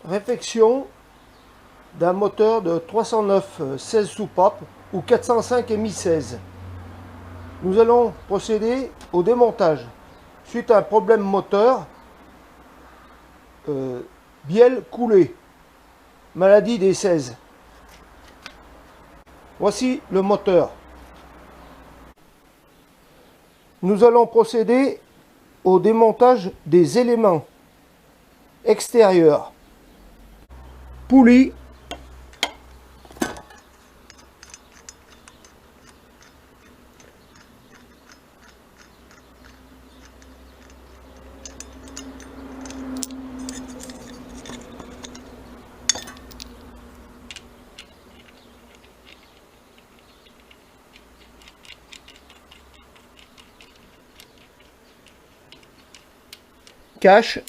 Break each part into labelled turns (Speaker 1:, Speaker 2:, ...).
Speaker 1: Réfection d'un moteur de 309 16 soupapes ou 405 MI 16. Nous allons procéder au démontage. Suite à un problème moteur, bielle coulée, maladie des 16. Voici le moteur. Nous allons procéder au démontage des éléments extérieurs. Poulie, cache,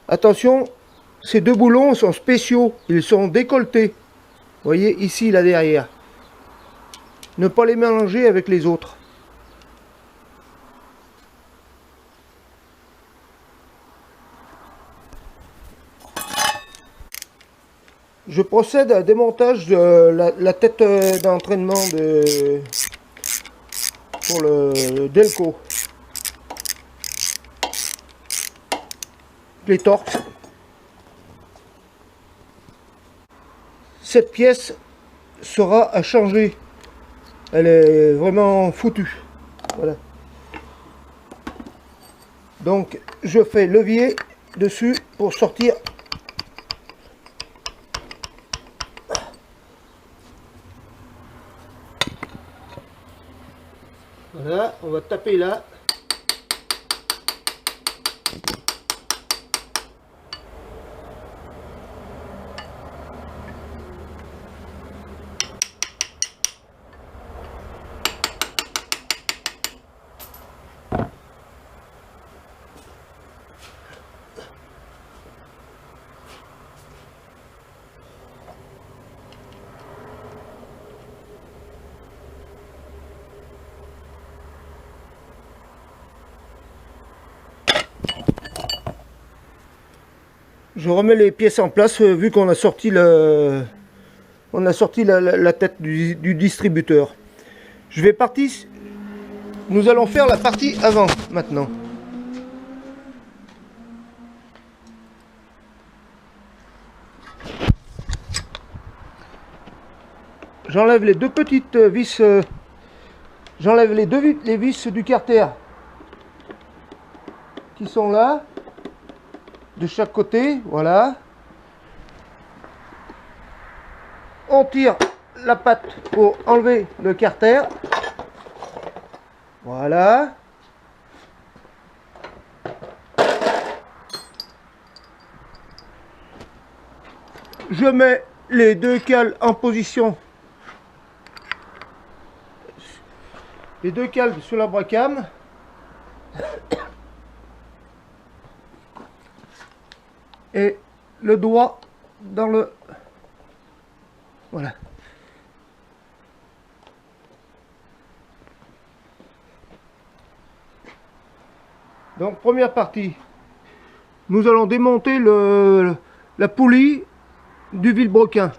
Speaker 1: attention, ces deux boulons sont spéciaux, ils sont décolletés. Vous voyez ici, là derrière. Ne pas les mélanger avec les autres. Je procède à démontage de la tête d'entraînement pour le Delco. Les torques. Cette pièce sera à changer. Elle est vraiment foutue. Voilà. Donc je fais levier dessus pour sortir. Voilà, on va taper là. Je remets les pièces en place vu qu'on a sorti la tête du distributeur. Je vais partir. Nous allons faire la partie avant maintenant. J'enlève les deux petites vis. J'enlève les vis du carter qui sont là. De chaque côté, voilà. On tire la patte pour enlever le carter. Voilà. Je mets les deux cales en position. Les deux cales sur la bracam. Et le doigt dans le... Voilà. Donc première partie. Nous allons démonter la poulie du vilebrequin.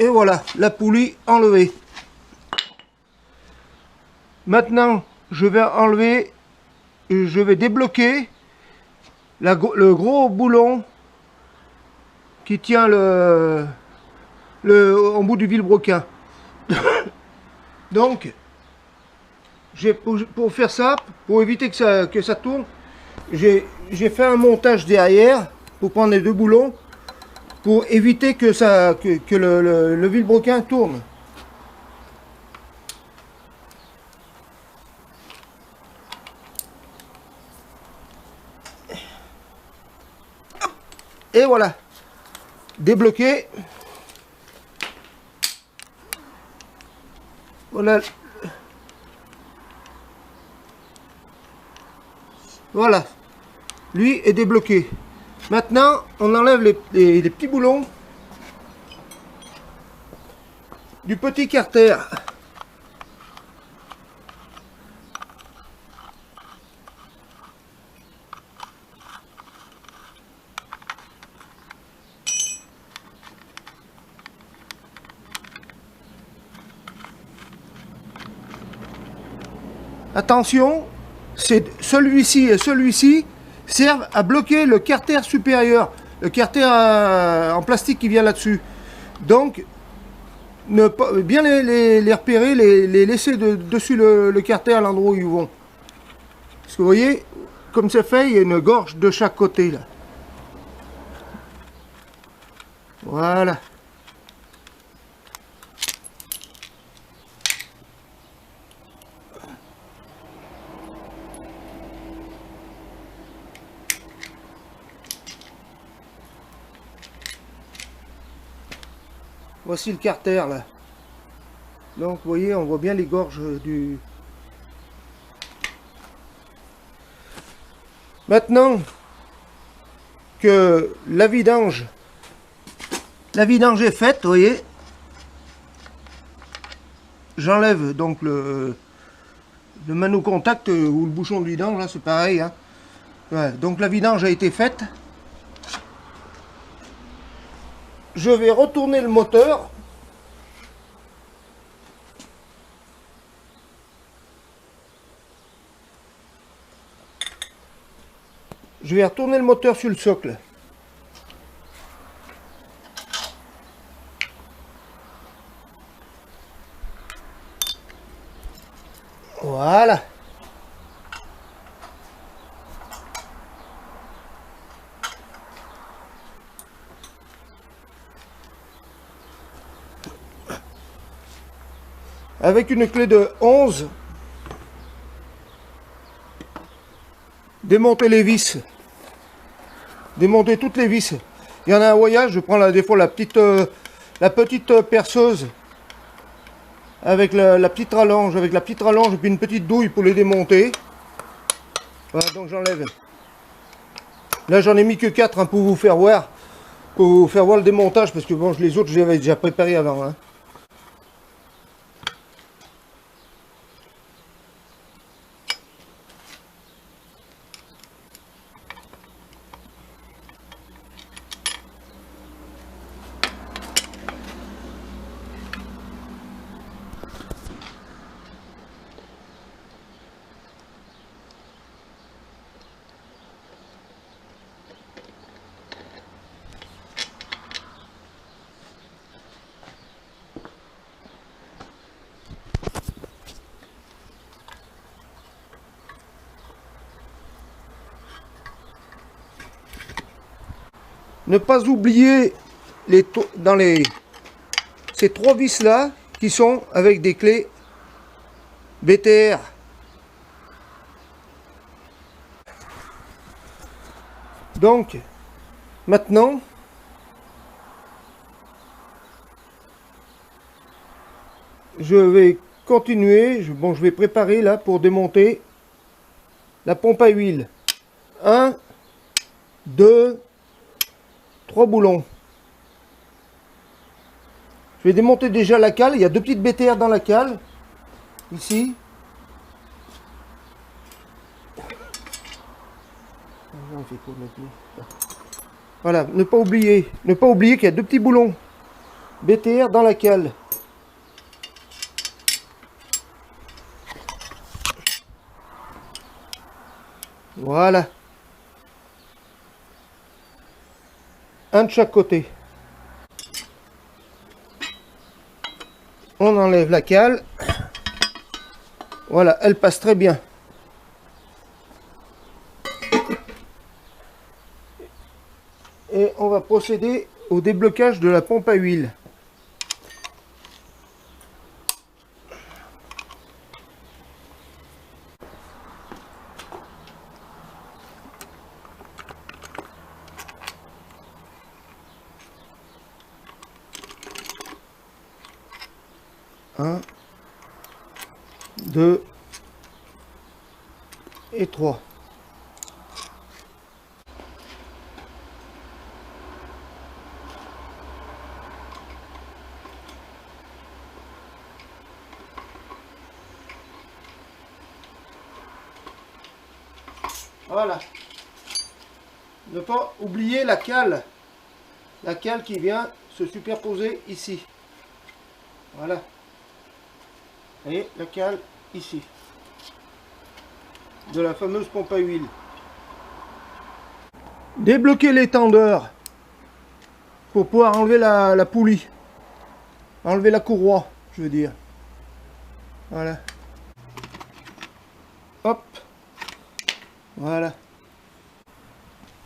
Speaker 1: Et voilà, la poulie enlevée. Maintenant, je vais débloquer le gros boulon qui tient en bout du vilebrequin. Donc, pour faire ça, pour éviter que ça tourne, j'ai fait un montage derrière pour prendre les deux boulons pour éviter que le vilebrequin tourne. Et voilà, débloqué. Voilà. Voilà, lui est débloqué. Maintenant, on enlève les petits boulons du petit carter. Attention, c'est celui-ci et celui-ci servent à bloquer le carter supérieur, le carter en plastique qui vient là-dessus. Donc, bien les repérer, les laisser dessus le carter à l'endroit où ils vont. Parce que vous voyez, comme c'est fait, il y a une gorge de chaque côté là. Voilà. Voici le carter là. Donc vous voyez, on voit bien les gorges du... Maintenant que la vidange est faite, vous voyez, j'enlève donc le mano contact ou le bouchon de vidange, là c'est pareil. Hein. Ouais, donc la vidange a été faite. Je vais retourner le moteur. Je vais retourner le moteur sur le socle. Voilà. Avec une clé de 11, démonter les vis. Démonter toutes les vis. Il y en a un voyage, je prends des fois la petite perceuse avec la petite rallonge, et puis une petite douille pour les démonter. Voilà, donc j'enlève. Là j'en ai mis que 4 hein, pour vous faire voir le démontage, parce que bon, les autres je les avais déjà préparés avant. Hein. Ne pas oublier ces 3 vis là qui sont avec des clés BTR. Donc maintenant je vais continuer, je vais préparer là pour démonter la pompe à huile. 1, 2, 3 boulons. Je vais démonter déjà la cale. Il y a 2 petites BTR dans la cale. Ici. Voilà, ne pas oublier qu'il y a 2 petits boulons BTR dans la cale. Voilà. Un de chaque côté. On enlève la cale. Voilà, elle passe très bien. Et on va procéder au déblocage de la pompe à huile. Un, 2 et 3. Voilà. Ne pas oublier la cale. La cale qui vient se superposer ici. Voilà. Et la cale ici. De la fameuse pompe à huile. Débloquer l'étendeur pour pouvoir enlever la poulie. Enlever la courroie, je veux dire. Voilà. Hop. Voilà.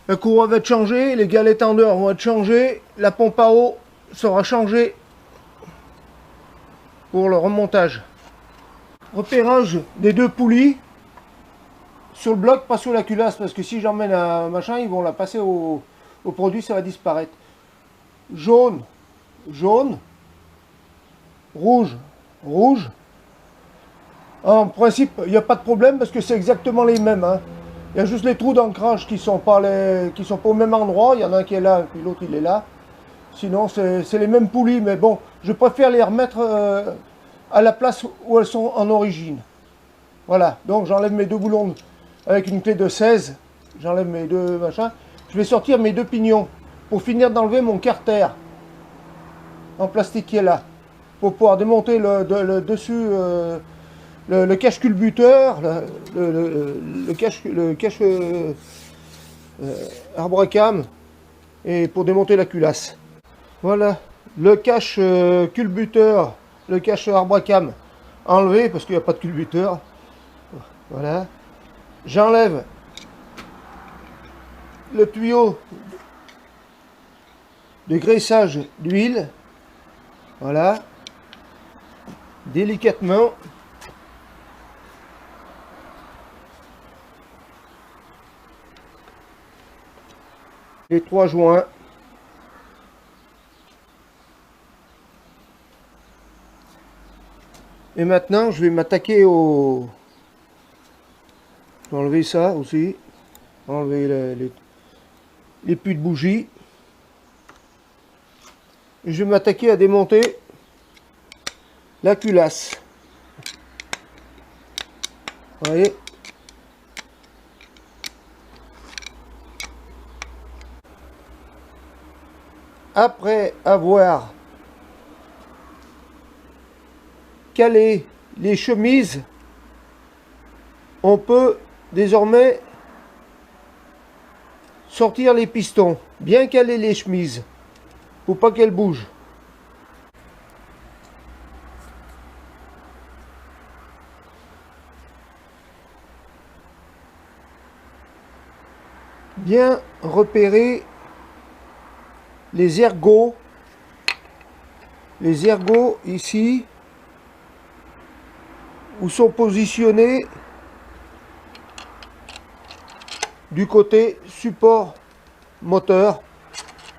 Speaker 1: La courroie va être changée, les galets tendeurs vont être changés, la pompe à eau sera changée pour le remontage. Repérage des deux poulies sur le bloc, pas sur la culasse, parce que si j'emmène un machin, ils vont la passer au produit, ça va disparaître. Jaune, jaune, rouge, rouge. En principe, il n'y a pas de problème parce que c'est exactement les mêmes. Hein. Il y a juste les trous d'ancrage qui sont pas au même endroit. Il y en a un qui est là, puis l'autre il est là. Sinon, c'est les mêmes poulies, mais bon, je préfère les remettre à la place où elles sont en origine. Voilà, donc j'enlève mes deux boulons avec une clé de 16. J'enlève mes deux machins. Je vais sortir mes deux pignons pour finir d'enlever mon carter en plastique qui est là. Pour pouvoir démonter le dessus, le cache culbuteur, le cache arbre à cam, et pour démonter la culasse. Voilà, le cache culbuteur, le cache arbre à cam enlevé parce qu'il n'y a pas de culbuteur. Voilà, j'enlève le tuyau de graissage d'huile. Voilà, délicatement. Les trois joints. Et maintenant, je vais m'attaquer au... Je vais enlever ça aussi. Enlever les puits de bougie. Et je vais m'attaquer à démonter la culasse. Vous voyez ? Après avoir calé les chemises, on peut désormais sortir les pistons, bien caler les chemises pour pas qu'elles bougent. Bien repérer les ergots ici, où sont positionnés du côté support moteur,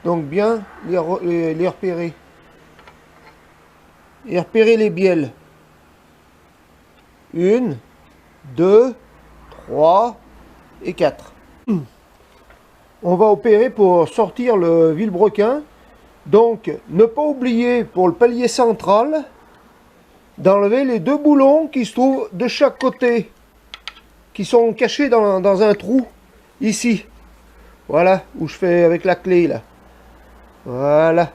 Speaker 1: donc bien les repérer et repérer les bielles. 1, 2, 3 et 4. On va opérer pour sortir le vilebrequin. Donc, ne pas oublier pour le palier central d'enlever les deux boulons qui se trouvent de chaque côté, qui sont cachés dans un trou ici. Voilà, où je fais avec la clé là. Voilà.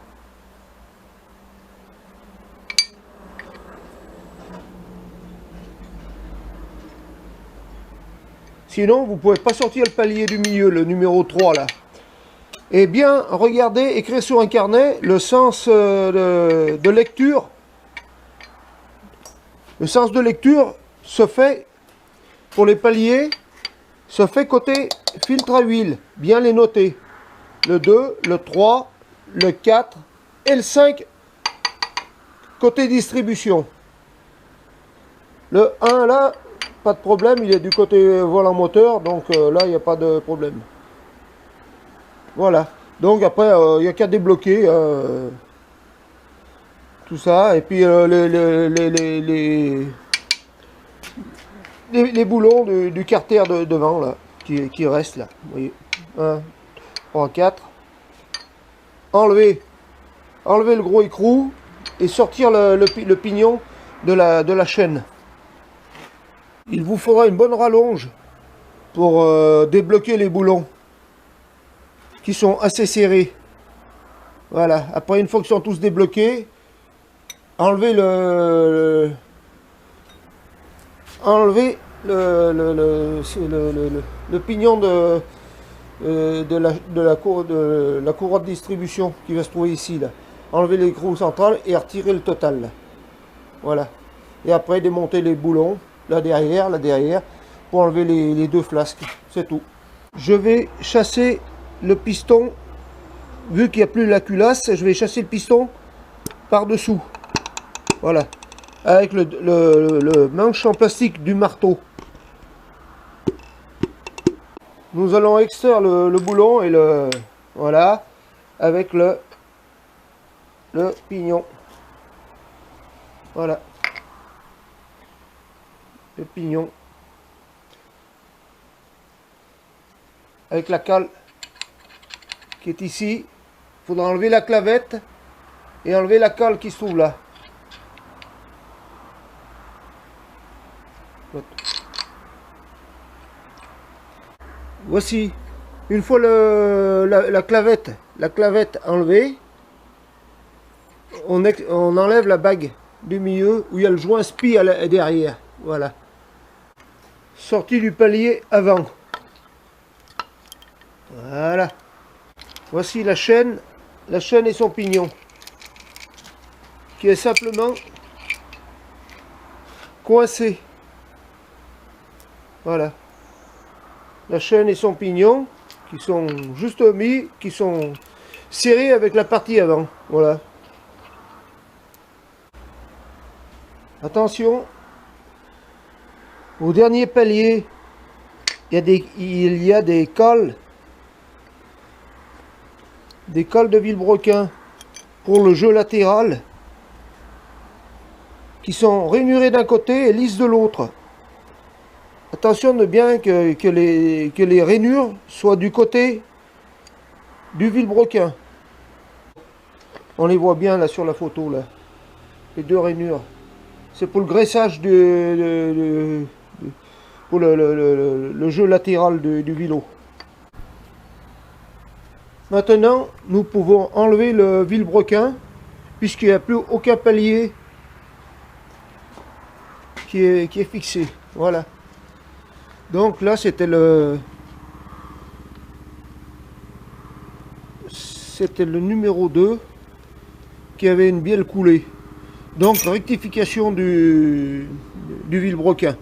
Speaker 1: Sinon, vous ne pouvez pas sortir le palier du milieu, le numéro 3 là. Et bien, regardez, écrire sur un carnet le sens de lecture. Le sens de lecture se fait, pour les paliers, se fait côté filtre à huile. Bien les noter. Le 2, le 3, le 4 et le 5 côté distribution. Le 1 là, pas de problème, il est du côté volant moteur, donc là il n'y a pas de problème. Voilà, donc après il n'y a qu'à débloquer tout ça, et puis les boulons du carter de devant là, qui restent là, vous voyez, 1, 3, 4, enlever le gros écrou et sortir le pignon de la chaîne. Il vous faudra une bonne rallonge pour débloquer les boulons qui sont assez serrés. Voilà, après une fois qu'ils sont tous débloqués, enlevez le pignon de la courroie de distribution qui va se trouver ici là. Enlevez l'écrou central et retirez le total là. Voilà, et après démonter les boulons là derrière, pour enlever les deux flasques, c'est tout. Je vais chasser le piston, vu qu'il n'y a plus la culasse, je vais chasser le piston par dessous, voilà, avec le manche en plastique du marteau. Nous allons extraire le boulon et voilà, avec le pignon, voilà, le pignon avec la cale qui est ici. Il faudra enlever la clavette et enlever la cale qui se trouve là. Voici, une fois la clavette enlevée, on enlève la bague du milieu où il y a le joint spi derrière. Voilà. Sortie du palier avant. Voilà. Voici la chaîne et son pignon, qui est simplement coincé. Voilà. La chaîne et son pignon, qui sont juste mis, qui sont serrés avec la partie avant. Voilà. Attention, au dernier palier, il y a des cols de vilebrequin pour le jeu latéral qui sont rainurés d'un côté et lisses de l'autre. Attention de bien que les rainures soient du côté du vilebrequin. On les voit bien là sur la photo là, les deux rainures. C'est pour le graissage pour le jeu latéral du vélo. Maintenant, nous pouvons enlever le vilebrequin, puisqu'il n'y a plus aucun palier qui est fixé. Voilà. Donc là, c'était le numéro 2 qui avait une bielle coulée. Donc rectification du vilebrequin.